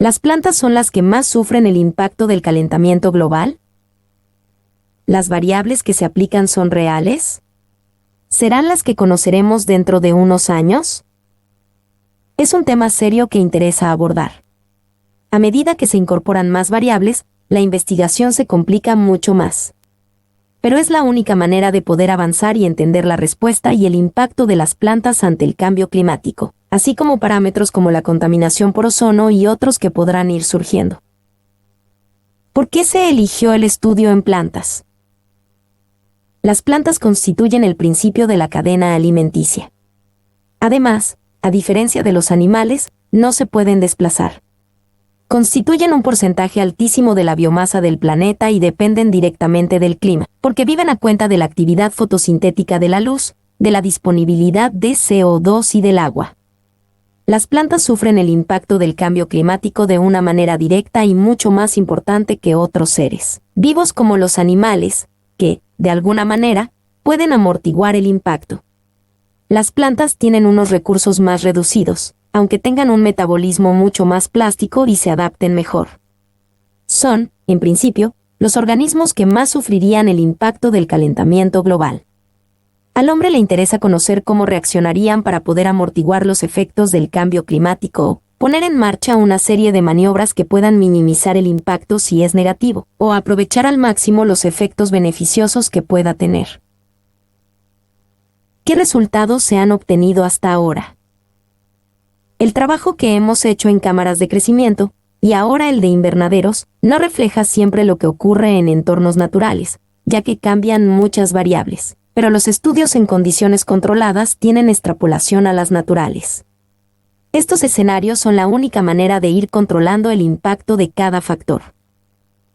¿Las plantas son las que más sufren el impacto del calentamiento global? ¿Las variables que se aplican son reales? ¿Serán las que conoceremos dentro de unos años? Es un tema serio que interesa abordar. A medida que se incorporan más variables, la investigación se complica mucho más. Pero es la única manera de poder avanzar y entender la respuesta y el impacto de las plantas ante el cambio climático, así como parámetros como la contaminación por ozono y otros que podrán ir surgiendo. ¿Por qué se eligió el estudio en plantas? Las plantas constituyen el principio de la cadena alimenticia. Además, a diferencia de los animales, no se pueden desplazar. Constituyen un porcentaje altísimo de la biomasa del planeta y dependen directamente del clima, porque viven a cuenta de la actividad fotosintética de la luz, de la disponibilidad de CO2 y del agua. Las plantas sufren el impacto del cambio climático de una manera directa y mucho más importante que otros seres vivos como los animales, que, de alguna manera, pueden amortiguar el impacto. Las plantas tienen unos recursos más reducidos, aunque tengan un metabolismo mucho más plástico y se adapten mejor. Son, en principio, los organismos que más sufrirían el impacto del calentamiento global. Al hombre le interesa conocer cómo reaccionarían para poder amortiguar los efectos del cambio climático o poner en marcha una serie de maniobras que puedan minimizar el impacto si es negativo, o aprovechar al máximo los efectos beneficiosos que pueda tener. ¿Qué resultados se han obtenido hasta ahora? El trabajo que hemos hecho en cámaras de crecimiento, y ahora el de invernaderos, no refleja siempre lo que ocurre en entornos naturales, ya que cambian muchas variables, pero los estudios en condiciones controladas tienen extrapolación a las naturales. Estos escenarios son la única manera de ir controlando el impacto de cada factor.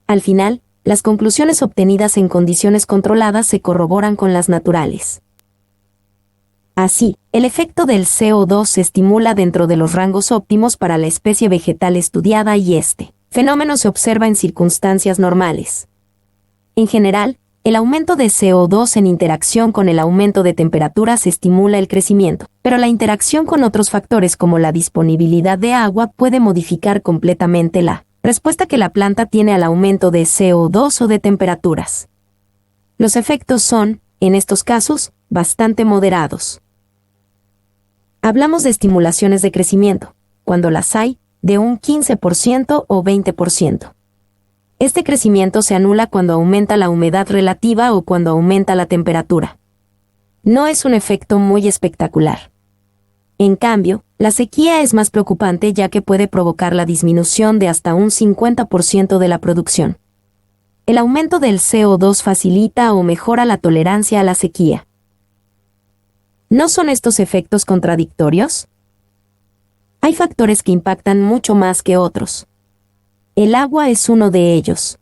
Al final, las conclusiones obtenidas en condiciones controladas se corroboran con las naturales. Así, el efecto del CO2 se estimula dentro de los rangos óptimos para la especie vegetal estudiada y este fenómeno se observa en circunstancias normales. En general, el aumento de CO2 en interacción con el aumento de temperaturas estimula el crecimiento, pero la interacción con otros factores como la disponibilidad de agua puede modificar completamente la respuesta que la planta tiene al aumento de CO2 o de temperaturas. Los efectos son, en estos casos, bastante moderados. Hablamos de estimulaciones de crecimiento, cuando las hay, de un 15% o 20%. Este crecimiento se anula cuando aumenta la humedad relativa o cuando aumenta la temperatura. No es un efecto muy espectacular. En cambio, la sequía es más preocupante ya que puede provocar la disminución de hasta un 50% de la producción. El aumento del CO2 facilita o mejora la tolerancia a la sequía. ¿No son estos efectos contradictorios? Hay factores que impactan mucho más que otros. El agua es uno de ellos.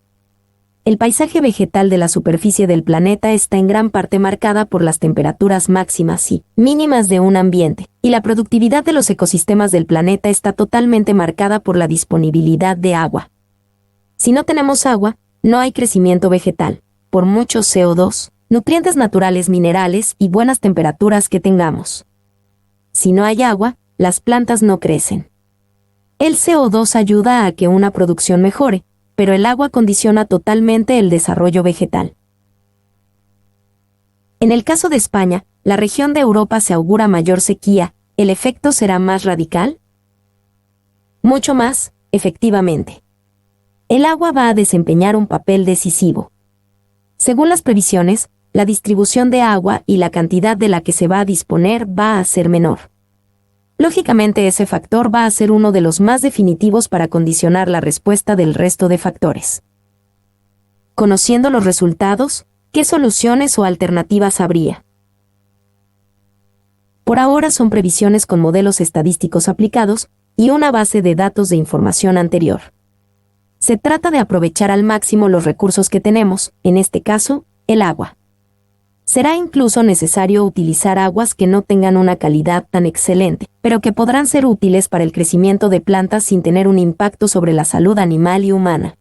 El paisaje vegetal de la superficie del planeta está en gran parte marcada por las temperaturas máximas y mínimas de un ambiente, y la productividad de los ecosistemas del planeta está totalmente marcada por la disponibilidad de agua. Si no tenemos agua, no hay crecimiento vegetal, por mucho CO2, nutrientes naturales minerales y buenas temperaturas que tengamos. Si no hay agua, las plantas no crecen. El CO2 ayuda a que una producción mejore, pero el agua condiciona totalmente el desarrollo vegetal. En el caso de España, la región de Europa se augura mayor sequía, ¿el efecto será más radical? Mucho más, efectivamente. El agua va a desempeñar un papel decisivo. Según las previsiones, la distribución de agua y la cantidad de la que se va a disponer va a ser menor. Lógicamente ese factor va a ser uno de los más definitivos para condicionar la respuesta del resto de factores. Conociendo los resultados, ¿qué soluciones o alternativas habría? Por ahora son previsiones con modelos estadísticos aplicados y una base de datos de información anterior. Se trata de aprovechar al máximo los recursos que tenemos, en este caso, el agua. Será incluso necesario utilizar aguas que no tengan una calidad tan excelente, pero que podrán ser útiles para el crecimiento de plantas sin tener un impacto sobre la salud animal y humana.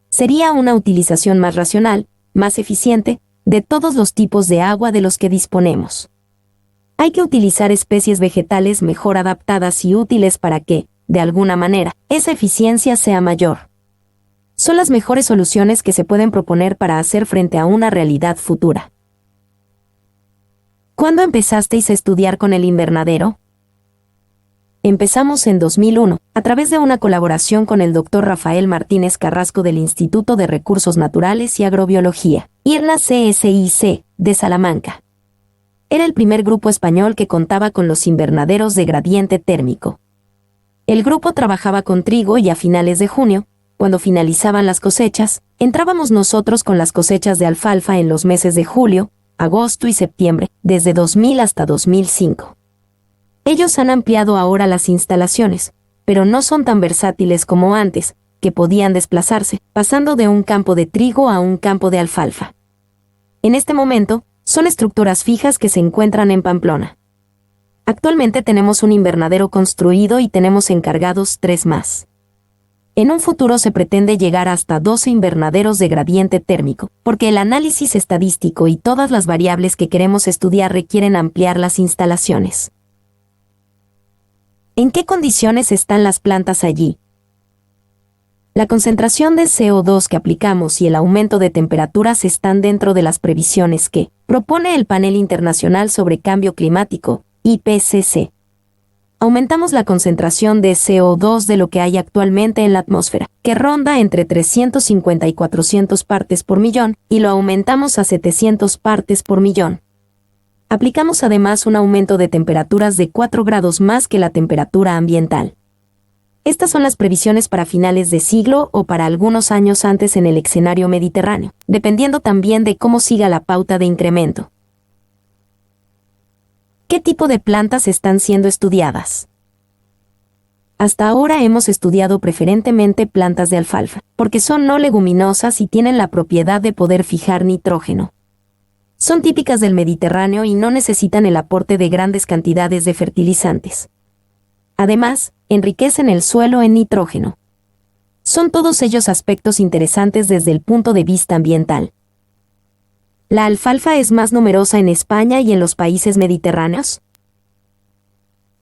Sería una utilización más racional, más eficiente, de todos los tipos de agua de los que disponemos. Hay que utilizar especies vegetales mejor adaptadas y útiles para que, de alguna manera, esa eficiencia sea mayor. Son las mejores soluciones que se pueden proponer para hacer frente a una realidad futura. ¿Cuándo empezasteis a estudiar con el invernadero? Empezamos en 2001, a través de una colaboración con el Dr. Rafael Martínez Carrasco del Instituto de Recursos Naturales y Agrobiología, IRNA CSIC, de Salamanca. Era el primer grupo español que contaba con los invernaderos de gradiente térmico. El grupo trabajaba con trigo y a finales de junio, cuando finalizaban las cosechas, entrábamos nosotros con las cosechas de alfalfa en los meses de julio, agosto y septiembre, desde 2000 hasta 2005. Ellos han ampliado ahora las instalaciones, pero no son tan versátiles como antes, que podían desplazarse, pasando de un campo de trigo a un campo de alfalfa. En este momento, son estructuras fijas que se encuentran en Pamplona. Actualmente tenemos un invernadero construido y tenemos encargados 3 más. En un futuro se pretende llegar hasta 12 invernaderos de gradiente térmico, porque el análisis estadístico y todas las variables que queremos estudiar requieren ampliar las instalaciones. ¿En qué condiciones están las plantas allí? La concentración de CO2 que aplicamos y el aumento de temperaturas están dentro de las previsiones que propone el Panel Internacional sobre Cambio Climático, IPCC. Aumentamos la concentración de CO2 de lo que hay actualmente en la atmósfera, que ronda entre 350 y 400 partes por millón, y lo aumentamos a 700 partes por millón. Aplicamos además un aumento de temperaturas de 4 grados más que la temperatura ambiental. Estas son las previsiones para finales de siglo o para algunos años antes en el escenario mediterráneo, dependiendo también de cómo siga la pauta de incremento. ¿Qué tipo de plantas están siendo estudiadas? Hasta ahora hemos estudiado preferentemente plantas de alfalfa, porque son no leguminosas y tienen la propiedad de poder fijar nitrógeno. Son típicas del Mediterráneo y no necesitan el aporte de grandes cantidades de fertilizantes. Además, enriquecen el suelo en nitrógeno. Son todos ellos aspectos interesantes desde el punto de vista ambiental. ¿La alfalfa es más numerosa en España y en los países mediterráneos?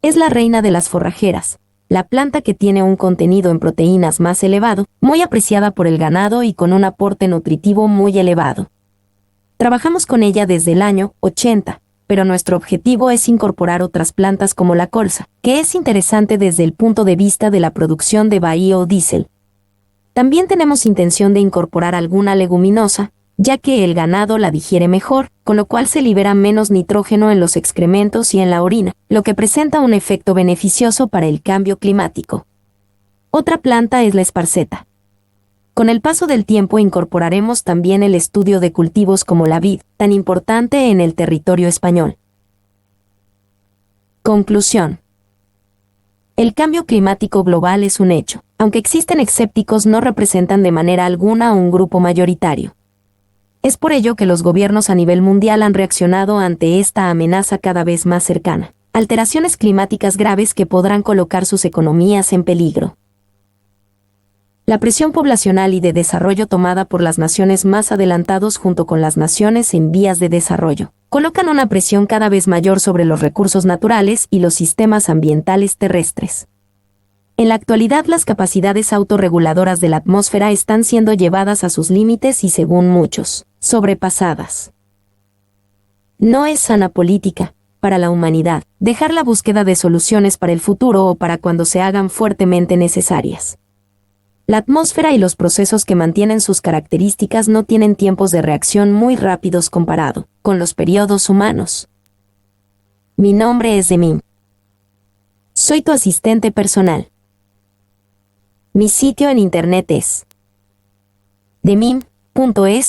Es la reina de las forrajeras, la planta que tiene un contenido en proteínas más elevado, muy apreciada por el ganado y con un aporte nutritivo muy elevado. Trabajamos con ella desde el año 80, pero nuestro objetivo es incorporar otras plantas como la colza, que es interesante desde el punto de vista de la producción de biodiesel. También tenemos intención de incorporar alguna leguminosa, ya que el ganado la digiere mejor, con lo cual se libera menos nitrógeno en los excrementos y en la orina, lo que presenta un efecto beneficioso para el cambio climático. Otra planta es la esparceta. Con el paso del tiempo incorporaremos también el estudio de cultivos como la vid, tan importante en el territorio español. Conclusión. El cambio climático global es un hecho, aunque existen escépticos no representan de manera alguna a un grupo mayoritario. Es por ello que los gobiernos a nivel mundial han reaccionado ante esta amenaza cada vez más cercana, alteraciones climáticas graves que podrán colocar sus economías en peligro. La presión poblacional y de desarrollo tomada por las naciones más adelantados junto con las naciones en vías de desarrollo, colocan una presión cada vez mayor sobre los recursos naturales y los sistemas ambientales terrestres. En la actualidad las capacidades autorreguladoras de la atmósfera están siendo llevadas a sus límites y, según muchos, sobrepasadas. No es sana política, para la humanidad, dejar la búsqueda de soluciones para el futuro o para cuando se hagan fuertemente necesarias. La atmósfera y los procesos que mantienen sus características no tienen tiempos de reacción muy rápidos comparado con los periodos humanos. Mi nombre es Demim. Soy tu asistente personal. Mi sitio en internet es demim.es.tl.